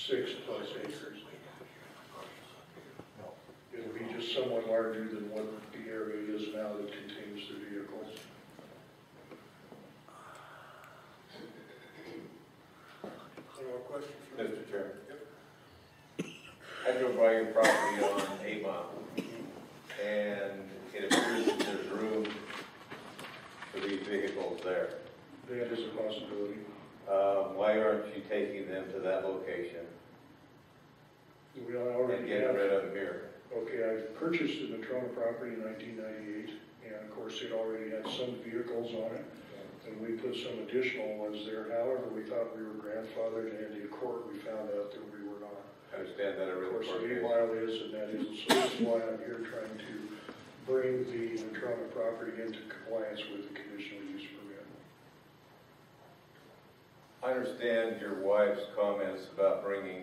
6+ acres. It'll be just somewhat larger than what the area is now that contains the vehicles. Any more questions? Mr. Chairman? Yep. I drove by your property on 8 Mile, and it appears that there's room for these vehicles there. That is a possibility. Why aren't you taking them to that location We already and getting rid of them here? Okay, I purchased the Natrona property in 1998, and of course it already had some vehicles on it, and we put some additional ones there. However, we thought we were grandfathered, and in court we found out that we were not. I understand that a Of real course, court the 8 case. Mile is, and that isn't, so that's why I'm here trying to bring the Natrona property into compliance with the conditional use permit. I understand your wife's comments about bringing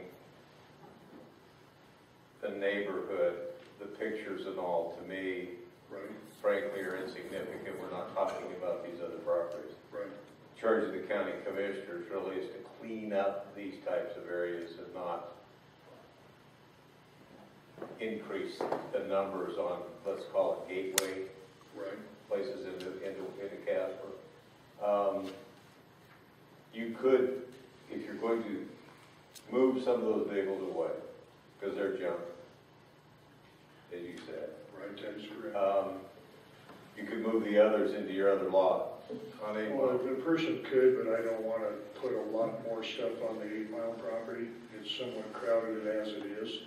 the neighborhood, the pictures and all, to me, Right, frankly, are insignificant. We're not talking about these other properties. right. The charge of the county commissioners really is to clean up these types of areas and not increase the numbers on, let's call it gateway Right. places into Casper. You could, if you're going to move some of those vehicles away, because they're junk, as you said. Right, that is correct. You could move the others into your other lot on 8 Well, Mile. the person could, but I don't want to put a lot more stuff on the 8 Mile property. It's somewhat crowded as it is,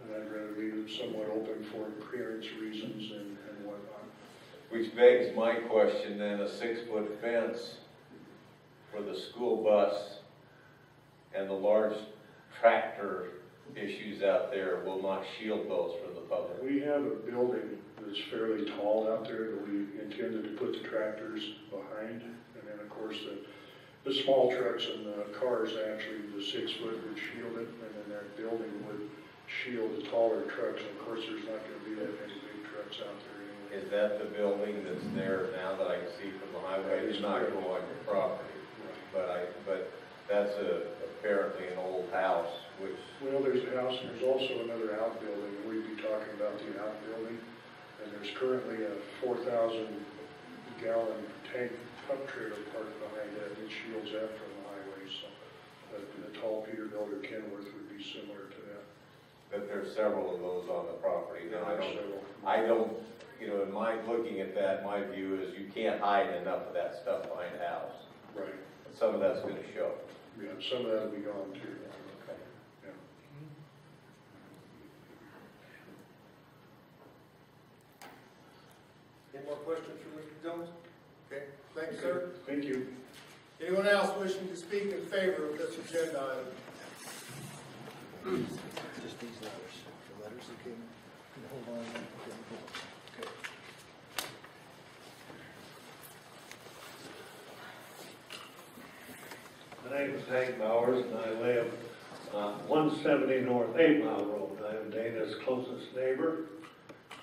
and I'd rather leave it somewhat open for appearance reasons and whatnot. Which begs my question then, a 6-foot fence for the school bus and the large tractor issues out there will not shield those from the public. We have a building that's fairly tall out there that we intended to put the tractors behind, and then of course the small trucks and the cars, actually the 6-foot would shield it, and then that building would shield the taller trucks. And of course there's not going to be that many big trucks out there anyway. Is that the building that's there now that I can see from the highway? It's not going on your property, but that's apparently an old house, which... Well, there's a house, and there's also another outbuilding, and we'd be talking about the outbuilding. And there's currently a 4,000-gallon tank pump trailer parked behind that, and it shields that from the highway. So the tall Peterbilt or Kenworth would be similar to that. But there's several of those on the property. Now, So, I don't, in my looking at that, my view is you can't hide enough of that stuff behind a house. right. Some of that's going to show. Yeah, some of that will be gone too. Okay. Yeah. Any more questions for Mr. Jones? Okay, thanks, sir. Thank you. Anyone else wishing to speak in favor of this agenda item? Just these letters, the letters that came, hold on. Okay. My name is Hank Bowers, and I live on 170 North 8 Mile Road. I am Dana's closest neighbor,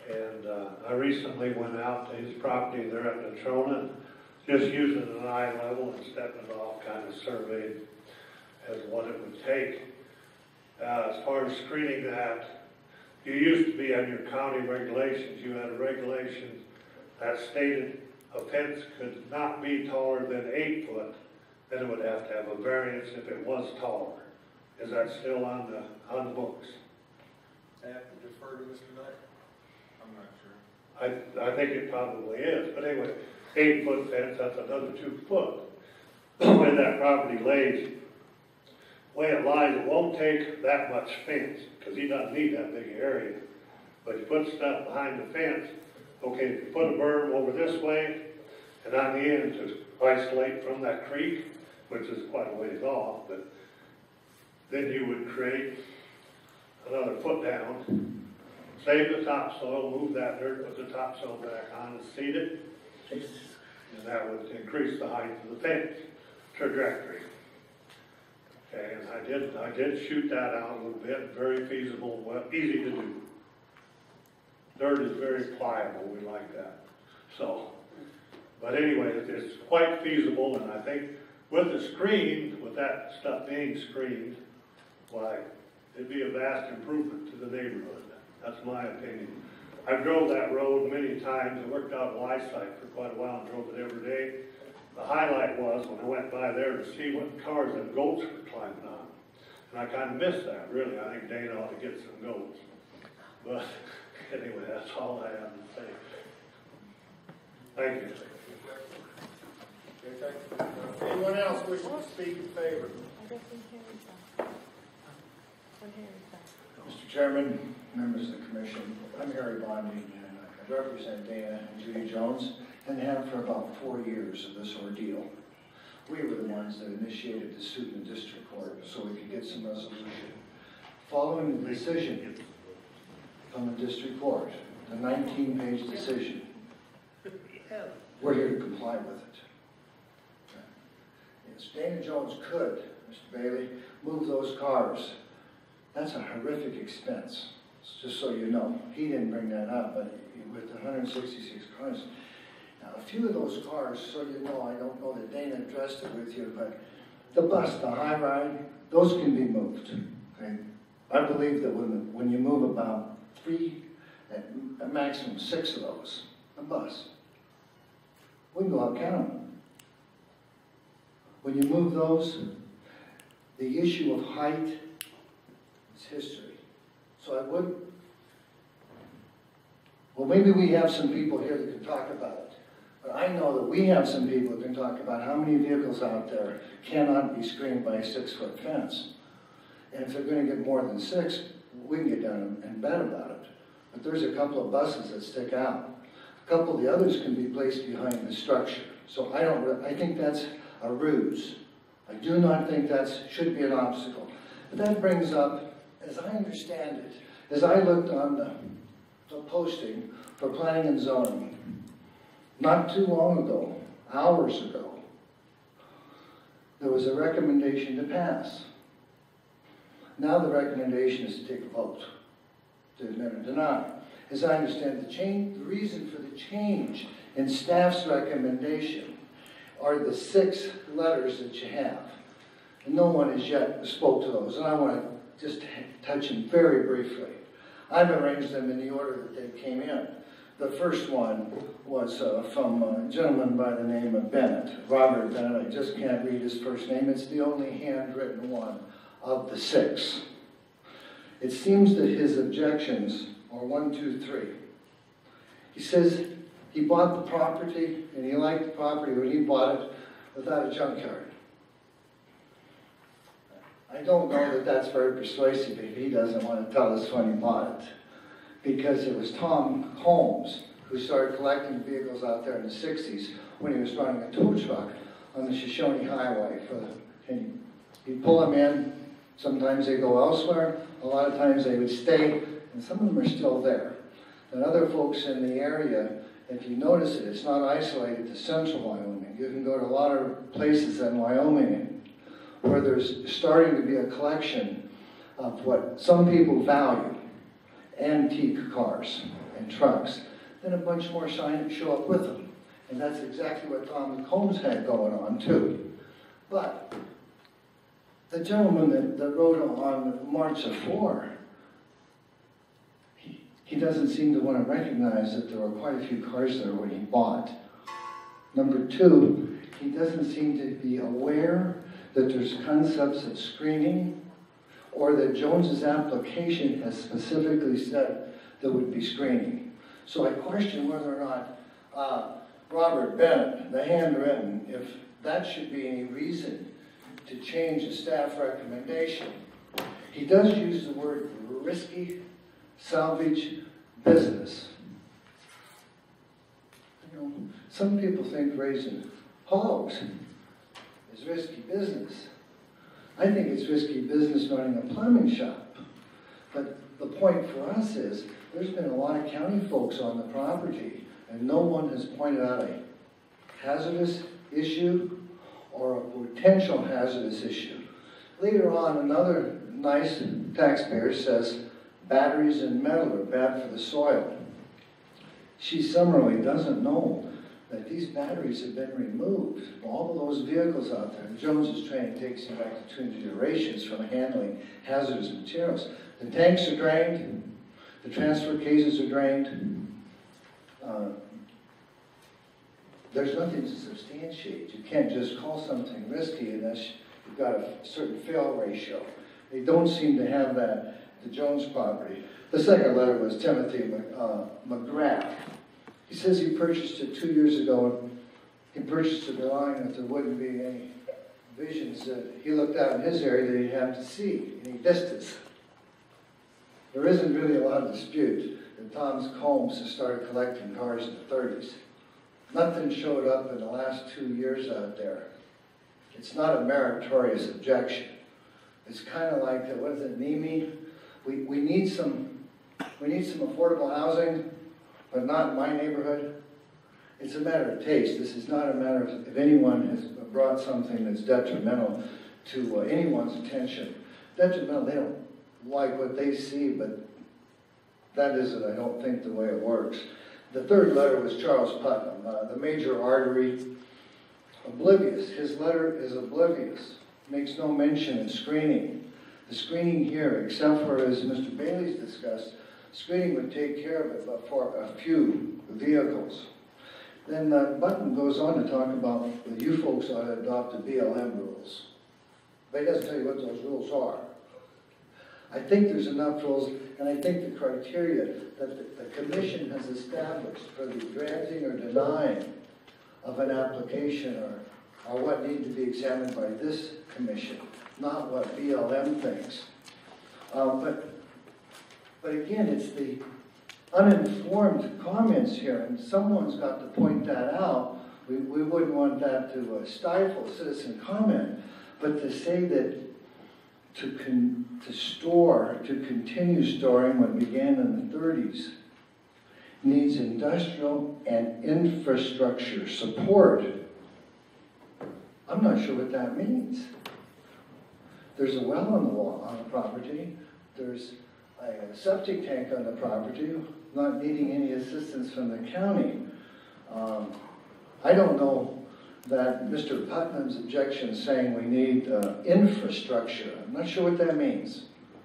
and I recently went out to his property there at Natrona, just using an eye level and stepping off, kind of surveyed as what it would take. As far as screening that, you used to be on your county regulations, you had a regulation that stated a fence could not be taller than 8 foot, then it would have to have a variance if it was taller. Is that still on the books? I have to defer to Mr. Knight. I'm not sure. I think it probably is, but anyway, 8-foot fence, that's another 2 foot. When that property lays, the way it lies, it won't take that much fence, because he doesn't need that big area. But you put stuff behind the fence, okay, if you put a berm over this way, and on the end to isolate from that creek, which is quite a ways off, but then you would create another foot down, save the topsoil, move that dirt, put the topsoil back on and seed it, and that would increase the height of the fence trajectory. Okay, and I did shoot that out a little bit, very feasible, well, easy to do. Dirt is very pliable, we like that. So, but anyway, it's quite feasible, and I think with the screen, with that stuff being screened, why, it'd be a vast improvement to the neighborhood. That's my opinion. I've drove that road many times. I worked out in Lysite for quite a while and drove it every day. The highlight was when I went by there to see what cars and goats were climbing on. And I kind of missed that, really. I think Dana ought to get some goats. But anyway, that's all I have to say. Thank you. Okay, thank you. Anyone else wishing to speak in favor? Mr. Chairman, members of the commission, I'm Harry Bondi, and I represent Dana and Judy Jones, and have for about 4 years of this ordeal. We were the ones that initiated the suit in the district court so we could get some resolution. Following the decision from the district court, the 19-page decision, we're here to comply with it. Yes, Dana Jones could, Mr. Bailey, move those cars. That's a horrific expense, just so you know. He didn't bring that up, but with 166 cars. Now, a few of those cars, so you know, I don't know that Dana addressed it with you, but the bus, the high ride, those can be moved. Okay? I believe that when you move about 3, at a maximum 6 of those, a bus, we can go out and count them. When you move those, the issue of height is history. So I would, well, maybe we have some people here that can talk about it. But I know that we have some people that can talk about how many vehicles out there cannot be screened by a 6-foot fence. And if they're going to get more than 6, we can get down and bet about it. But there's a couple of buses that stick out. A couple of the others can be placed behind the structure. So I think that's a ruse. I do not think that should be an obstacle. But that brings up, as I understand it, as I looked on the posting for planning and zoning, not too long ago, hours ago, there was a recommendation to pass. Now the recommendation is to take a vote, to admit or deny. As I understand the reason for the change in staff's recommendation are the 6 letters that you have. And no one has yet spoke to those, and I want to just touch them very briefly. I've arranged them in the order that they came in. The first one was from a gentleman by the name of Bennett, Robert Bennett. I just can't read his first name. It's the only handwritten one of the 6. It seems that his objections are 1, 2, 3. He says he bought the property, and he liked the property when he bought it without a junkyard. I don't know that that's very persuasive if he doesn't want to tell us when he bought it. Because it was Tom Holmes who started collecting vehicles out there in the 60s when he was running a tow truck on the Shoshone Highway. And he'd pull them in. Sometimes they go elsewhere. A lot of times they would stay, and some of them are still there. And other folks in the area, if you notice it, it's not isolated to central Wyoming. You can go to a lot of places in Wyoming where there's starting to be a collection of what some people value, antique cars and trucks. Then a bunch more show up with them. And that's exactly what Tom Holmes had going on too. But the gentleman that wrote on March of 4, he doesn't seem to want to recognize that there were quite a few cars there when he bought. Number 2, he doesn't seem to be aware that there's concepts of screening, or that Jones's application has specifically said there would be screening. So I question whether or not Robert Bennett, the handwritten, if that should be any reason to change the staff recommendation. He does use the word risky salvage business. You know, some people think raising hogs is risky business. I think it's risky business running a plumbing shop. But the point for us is there's been a lot of county folks on the property, and no one has pointed out a hazardous issue or a potential hazardous issue. Later on, another nice taxpayer says batteries and metal are bad for the soil. She summarily doesn't know that these batteries have been removed. All of those vehicles out there, Jones's training takes you back to 2 generations from handling hazardous materials. The tanks are drained, the transfer cases are drained. There's nothing to substantiate. You can't just call something risky unless you've got a certain fail ratio. They don't seem to have that at the Jones property. The second letter was Timothy McGrath. He says he purchased it 2 years ago. He purchased it relying that there wouldn't be any visions that he looked out in his area that he'd have to see, any distance. There isn't really a lot of dispute that Thomas Combs has started collecting cars in the 30s. Nothing showed up in the last 2 years out there. It's not a meritorious objection. It's kind of like, what is it, NEMI? We need some affordable housing, but not in my neighborhood. It's a matter of taste. This is not a matter of if anyone has brought something that's detrimental to anyone's attention. Detrimental, they don't like what they see, but that isn't, I don't think, the way it works. The third letter was Charles Putnam, the major artery, oblivious. His letter is oblivious. Makes no mention of screening. The screening here, except for, as Mr. Bailey's discussed, screening would take care of it, but for a few vehicles. Then Button goes on to talk about that you folks ought to adopt the BLM rules. But he doesn't tell you what those rules are. I think there's enough rules, and I think the criteria that the commission has established for the granting or denying of an application are what need to be examined by this commission, not what BLM thinks. But again, it's the uninformed comments here, and someone's got to point that out. We wouldn't want that to stifle citizen comment, but to say that to continue storing what began in the 30s needs industrial and infrastructure support. I'm not sure what that means. There's a well on the property. There's a septic tank on the property, not needing any assistance from the county. I don't know that Mr. Putnam's objection is saying we need infrastructure. I'm not sure what that means,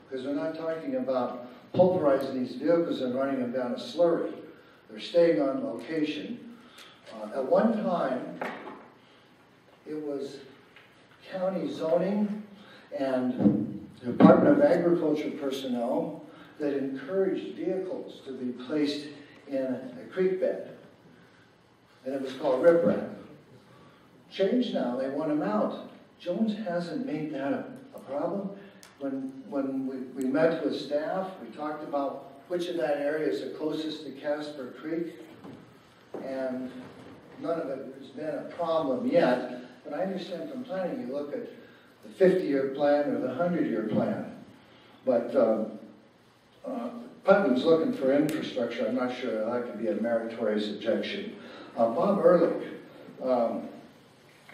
because we're not talking about pulverizing these vehicles and running them down a slurry. They're staying on location. At one time, it was county zoning and Department of Agriculture personnel that encouraged vehicles to be placed in a creek bed. And it was called riprap. Changed now, they want them out. Jones hasn't made that a problem. When we met with staff, we talked about which of that area is the closest to Casper Creek, and none of it has been a problem yet. But I understand from planning, you look at the 50-year plan or the 100-year plan. But Putnam's looking for infrastructure. I'm not sure that could be a meritorious objection. Bob Ehrlich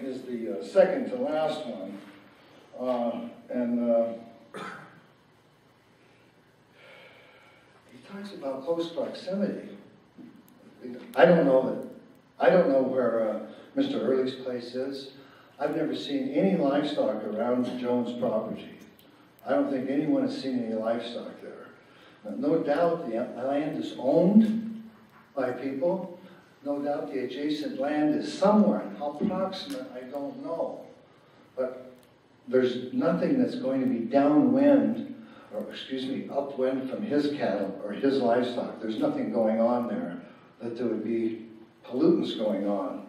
is the second to last one. He talks about close proximity. I don't know where Mr. Ehrlich's place is. I've never seen any livestock around Jones' property. I don't think anyone has seen any livestock there. No doubt the land is owned by people. No doubt the adjacent land is somewhere. How proximate, I don't know. But there's nothing that's going to be downwind, or upwind from his cattle or his livestock. There's nothing going on there that there would be pollutants going on.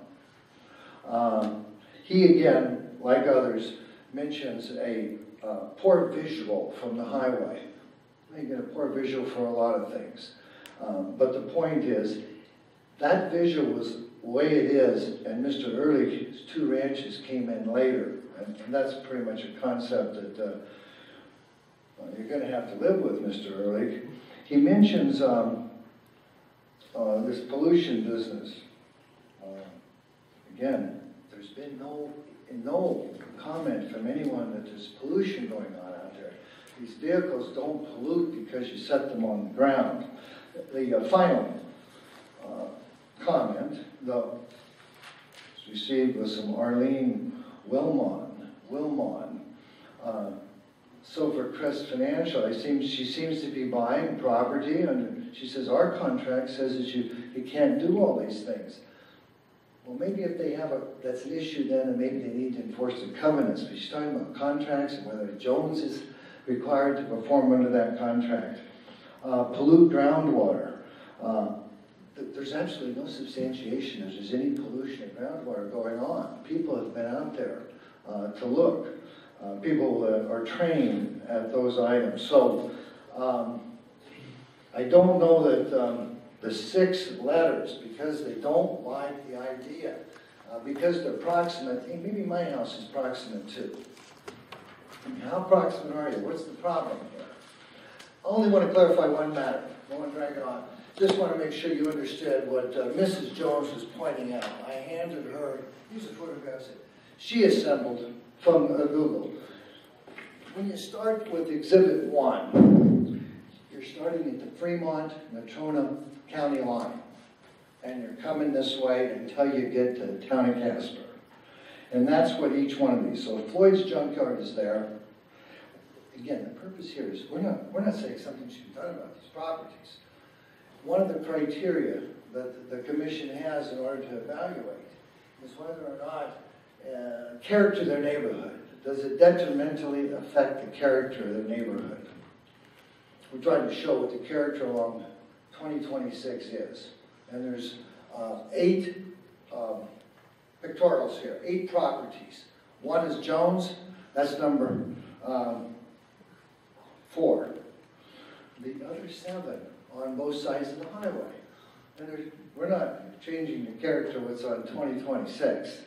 He, again, like others, mentions a poor visual from the highway. You get a poor visual for a lot of things. But the point is, that visual was the way it is, and Mr. Ehrlich's 2 ranches came in later. And that's pretty much a concept that you're going to have to live with, Mr. Ehrlich. He mentions this pollution business. Again, there's been no comment from anyone that there's pollution going on out there. These vehicles don't pollute because you set them on the ground. The final comment, though, received was from Arlene Wilmon. So for Crest Financial, she seems to be buying property, and she says, our contract says that you can't do all these things. Well, maybe if they have that's an issue then, and maybe they need to enforce the covenants. But she's talking about contracts and whether Jones is required to perform under that contract. Pollute groundwater. There's absolutely no substantiation that there's any pollution of groundwater going on. People have been out there to look. People are trained at those items. So I don't know that the 6 letters, because they don't like the idea, because they're proximate. Maybe my house is proximate too. I mean, how proximate are you? What's the problem here? I only want to clarify one matter. I don't want to drag it on. Just want to make sure you understood what Mrs. Jones was pointing out. I handed her, these are photographs that she assembled from Google. When you start with Exhibit 1, you're starting at the Fremont-Natrona County line. And you're coming this way until you get to the town of Casper. And that's what each one of these. So Floyd's Junkyard is there. Again, the purpose here is we're not saying something should be done about these properties. One of the criteria that the commission has in order to evaluate is whether or not character of their neighborhood. Does it detrimentally affect the character of their neighborhood? We're trying to show what the character along 2026 is. And there's 8 pictorials here, 8 properties. One is Jones, that's number 4. The other 7 on both sides of the highway. And we're not changing the character what's on 2026.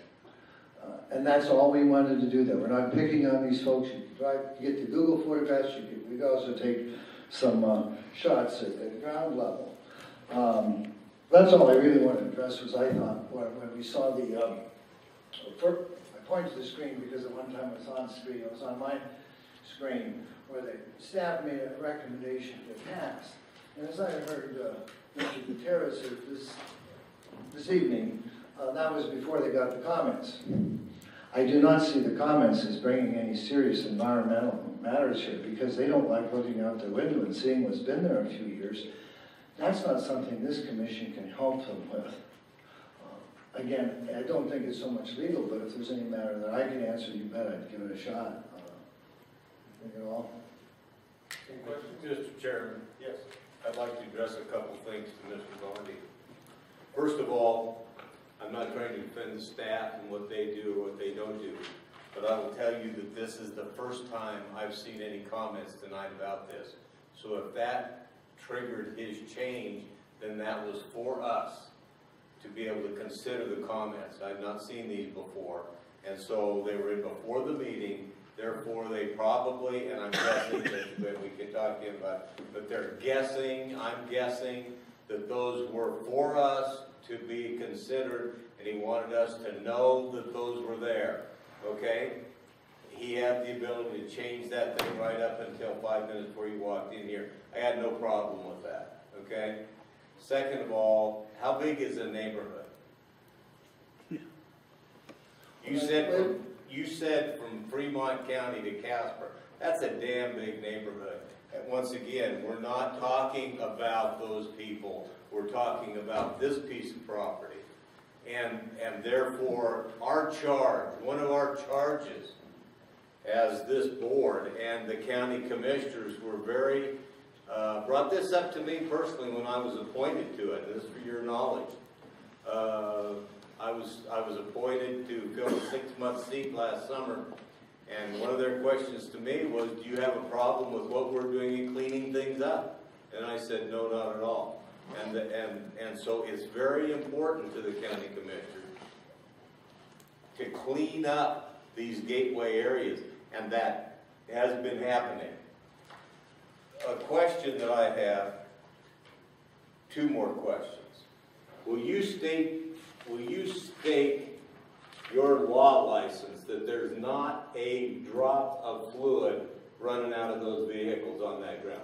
And that's all we wanted to do there. We're not picking on these folks. You can drive, you get the Google photographs, we can also take some shots at ground level. That's all I really wanted to address was I thought when we saw the, I pointed to the screen because at one time it was on screen, it was on my screen, where the staff made a recommendation to pass. And as I heard Mr. Gutierrez this evening, that was before they got the comments. I do not see the comments as bringing any serious environmental matters here because they don't like looking out their window and seeing what's been there a few years. That's not something this commission can help them with. Again, I don't think it's so much legal, but if there's any matter that I can answer, you bet I'd give it a shot. Think it all? Any questions? Mr. Chairman, Yes. I'd like to address a couple things to Mr. Bondy. First of all, I'm not trying to defend the staff and what they do or what they don't do, but I will tell you that this is the first time I've seen any comments tonight about this. So if that triggered his change, then that was for us to be able to consider the comments. I've not seen these before, and so they were in before the meeting. Therefore, they probably, and I'm guessing that we can talk to him about, but they're guessing, I'm guessing, that those were for us to be considered, and he wanted us to know that those were there, okay? He had the ability to change that thing right up until 5 minutes before he walked in here. I had no problem with that, okay? Second of all, how big is the neighborhood? You said from Fremont County to Casper. That's a damn big neighborhood. And once again, we're not talking about those people. We're talking about this piece of property. And therefore, our charge, one of our charges as this board and the county commissioners were very, brought this up to me personally when I was appointed to it. This is for your knowledge. I was appointed to fill a 6-month seat last summer, and one of their questions to me was, do you have a problem with what we're doing in cleaning things up? And I said, no, not at all. And so it's very important to the county commissioner to clean up these gateway areas, and that has been happening. A question that I have, 2 more questions. Will you state your law license that there's not a drop of fluid running out of those vehicles on that ground?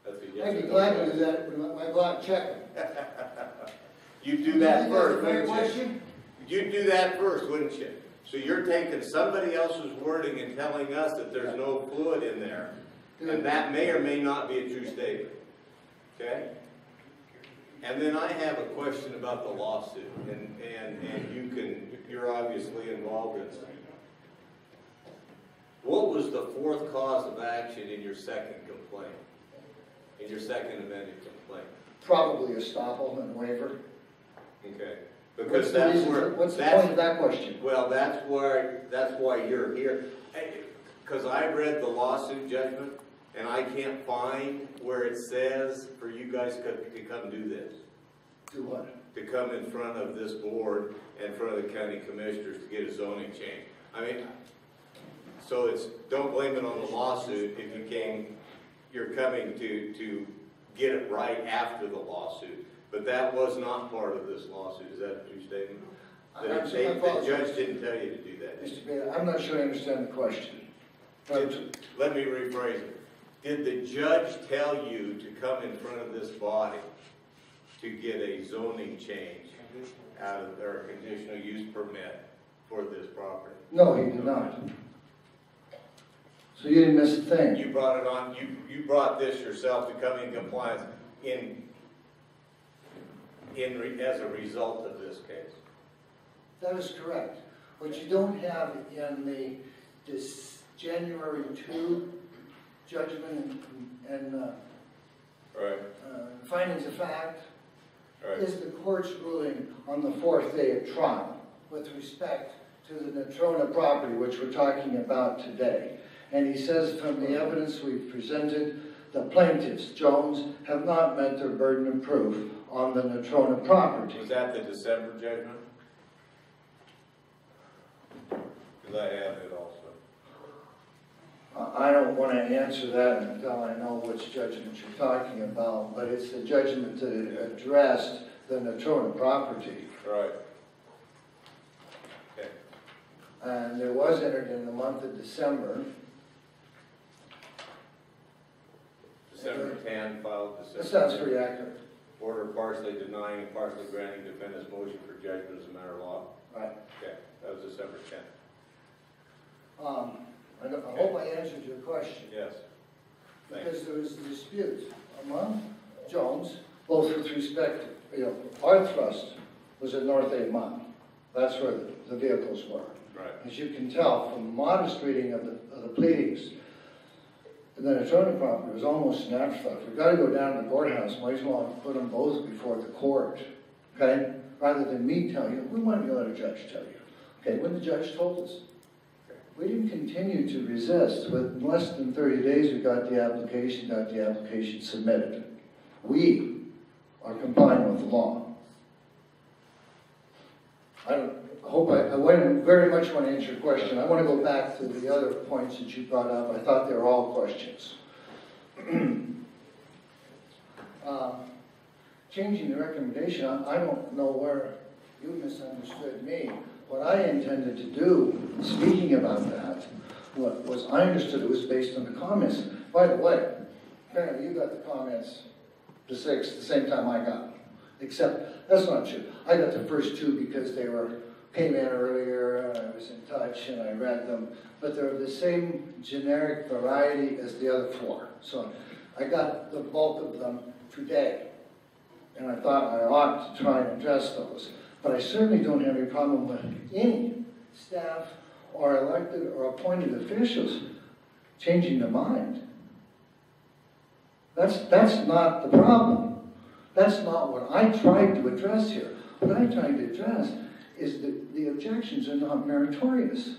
That's a yes. I'd be glad to do that with my block check. You'd do that That's a first, fair wouldn't you? question. You'd do that first, wouldn't you? So you're taking somebody else's wording and telling us that there's no fluid in there. And that may or may not be a true statement. Okay? And then I have a question about the lawsuit, and you're obviously involved in it. What was the fourth cause of action in your second complaint? In your second amended complaint? Probably estoppel and waiver. Okay. What's Because the that's reason where, for- What's the point of that question? well, that's why you're here. Because I read the lawsuit judgment, and I can't find where it says for you guys to come do this. Do what? To come in front of this board, in front of the county commissioners to get a zoning change. I mean, so it's, don't blame it on the lawsuit if you're coming to get it right after the lawsuit. But that was not part of this lawsuit. Is that a true statement? The judge didn't tell you to do that, did Mr. Bailey, I'm not sure I understand the question. But Let me rephrase it. Did the judge tell you to come in front of this body to get a zoning change out of their conditional use permit for this property? no, he did not. So you didn't miss a thing. You brought it on, you brought this yourself to come in compliance as a result of this case. That is correct. What you don't have in this January 2 judgment and Right. findings of fact Right. is the court's ruling on the fourth day of trial with respect to the Natrona property, which we're talking about today. And he says from the evidence we've presented, the plaintiffs, Jones, have not met their burden of proof on the Natrona property. Was that the December judgment? Because I have it also. I don't want to answer that until I know which judgment you're talking about, but it's the judgment that addressed the Natrona property. Right. Okay. And it was entered in the month of December. December 10, filed December. That sounds pretty accurate. Order partially denying and partially granting defendant's motion for judgment as a matter of law. Right. Okay, that was December 10. I hope I answered your question. Yes. Thanks. Because there was a dispute among Jones, both with respect, our thrust was at North 8 Mile. That's where the vehicles were. Right. As you can tell from modest reading of the pleadings, the Natrona property was almost an afterthought. We've got to go down to the courthouse, might as well put them both before the court, okay? Rather than me telling you, we want to let a judge tell you. Okay, when the judge told us, we didn't continue to resist. Within less than 30 days, we got the application submitted. We are complying with the law. I very much want to answer your question. I want to go back to the other points that you brought up. I thought they were all questions. Changing the recommendation, I don't know where you misunderstood me. What I intended to do, speaking about that, was I understood it was based on the comments. By the way, apparently you got the comments the same time I got them. Except, that's not true. I got the first two because came in earlier, and I was in touch, and I read them. But they're the same generic variety as the other four. So I got the bulk of them today. And I thought I ought to try and address those. But I certainly don't have any problem with any staff or elected or appointed officials changing their mind. That's not the problem. That's not what I tried to address here. What I tried to address is that the objections are not meritorious.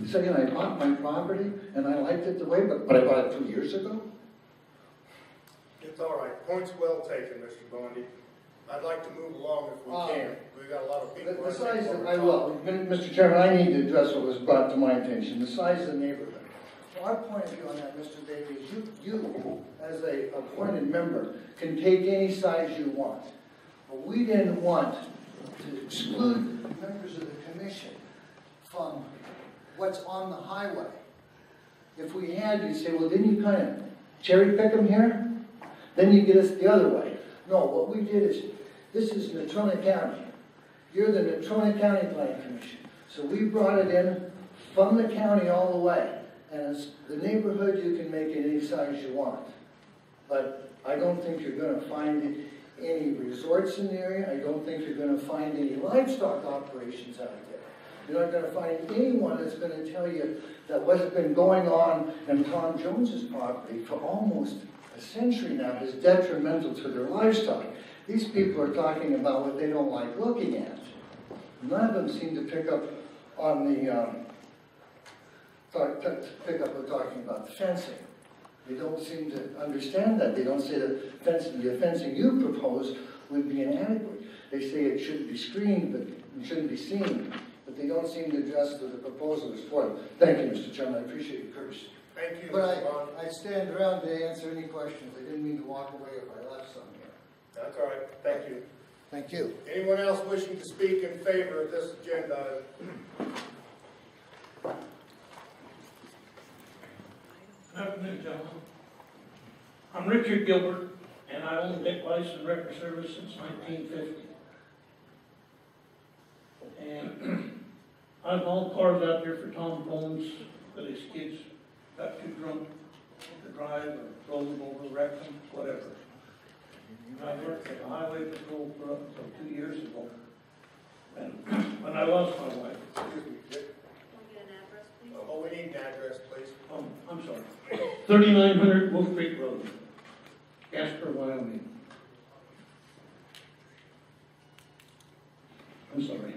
Saying I bought my property and I liked it the way, but I bought it 2 years ago? It's all right. Point's well taken, Mr. Bondi. I'd like to move along if we can. We've got a lot of people. The size of, I will, Mr. Chairman, I need to address what was brought to my attention, the size of the neighborhood. Our point of view on that, Mr. Bailey, is you, as a appointed member, can take any size you want. But we didn't want to exclude members of the commission from what's on the highway. If we had, you'd say, well, didn't you kind of cherry pick them here? Then you get us the other way. No, what we did is This is Natrona County. You're the Natrona County Plan Commission. So we brought it in from the county all the way. And it's the neighborhood, you can make it any size you want. But I don't think you're gonna find any resorts in the area. I don't think you're gonna find any livestock operations out there. You're not gonna find anyone that's gonna tell you that what's been going on in Tom Jones's property for almost a century now is detrimental to their livestock. These people are talking about what they don't like looking at. None of them seem to pick up on the, talking about the fencing. They don't seem to understand that. They don't say that the fencing you propose would be inadequate. They say it should be screened, but it shouldn't be seen. But they don't seem to address the proposal is for them. Thank you, Mr. Chairman. I appreciate your courtesy. Thank you, But Mr. Bond. I stand around to answer any questions. I didn't mean to walk away if I left some here. That's all right. Thank you. Thank you. Anyone else wishing to speak in favor of this agenda item? Good afternoon, gentlemen. I'm Richard Gilbert, and I own Dick License Record Service since 1950. And I've hauled cars out there for Tom Bones, but his kids got too drunk to drive or rolled them over, wrecked them, whatever. I worked at the highway patrol for up until 2 years ago. And when I lost my wife, Excuse me, Dick. Oh, we need an address, please. I'm sorry, 3900 Wolf Creek Road, Casper, Wyoming. I'm sorry.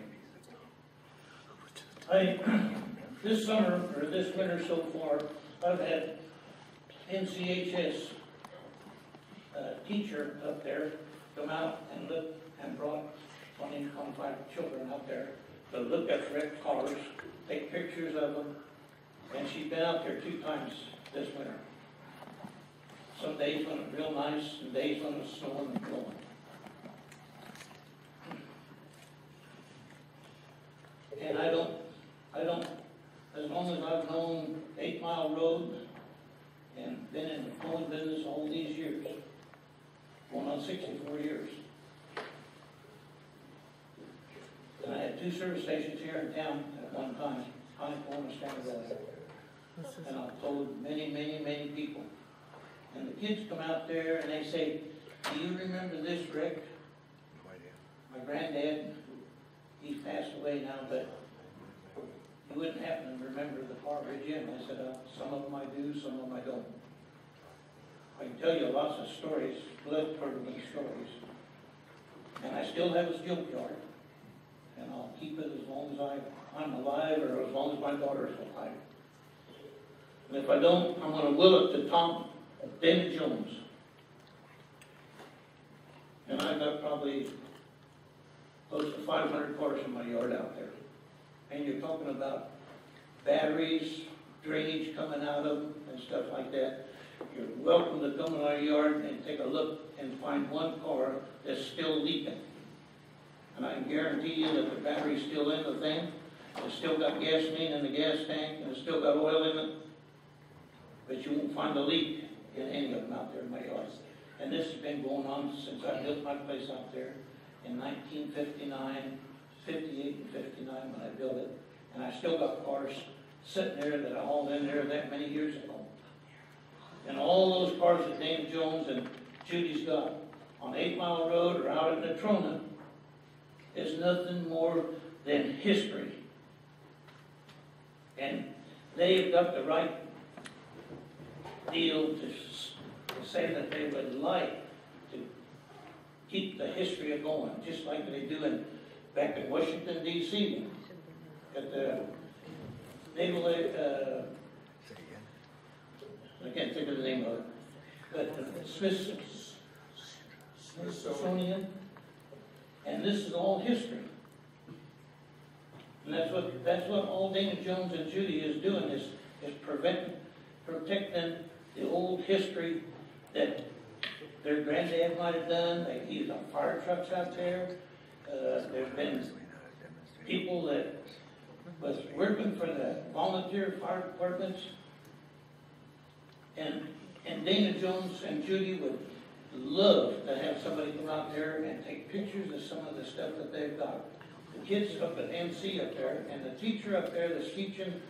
This summer, or this winter so far, I've had NCHS teacher up there come out and look and brought 20, 25 children out there to look at wrecked cars, take pictures of them, and she's been out there 2 times this winter. Some days when it's real nice, and days when it's snowing and blowing. And I don't, as long as I've known 8 Mile Road and been in the towing business all these years, going on 64 years. And I had 2 service stations here in town at one time, Honeycomb and Standard Oil. And I've told many, many, many people. And the kids come out there and they say, do you remember this, Rick? My granddad, he's passed away now, but you wouldn't happen to remember the car, would you? And I said, some of them I do, some of them I don't. I can tell you lots of stories, blood-curdling stories. And I still have his junkyard. And I'll keep it as long as I'm alive, or as long as my daughter is alive. And if I don't, I'm going to will it to Tom David Jones. And I've got probably close to 500 cars in my yard out there. And you're talking about batteries, drainage coming out of them, and stuff like that. You're welcome to come in our yard and take a look and find one car that's still leaking. And I can guarantee you that the battery's still in the thing. It's still got gasoline in the gas tank, and it's still got oil in it. But you won't find a leak in any of them out there in my yard. And this has been going on since I built my place out there in 1959, 58 and 59 when I built it. And I still got cars sitting there that I hauled in there that many years ago. And all those cars that Dave Jones and Judy's got on 8 Mile Road or out in Natrona is nothing more than history. And they've got the right deal to say that they would like to keep the history going, just like they do back in Washington, D.C. at the Naval, I can't think of the name of it, but Smithsonian, and this is all history. And that's what all Dana Jones and Judy is doing, is protecting the old history that their granddad might have done. They used on fire trucks out there. There's been people that was working for the volunteer fire departments. And Dana Jones and Judy would love to have somebody come out there and take pictures of some of the stuff that they've got. The kids up at MC up there, and the teacher up there that's teaching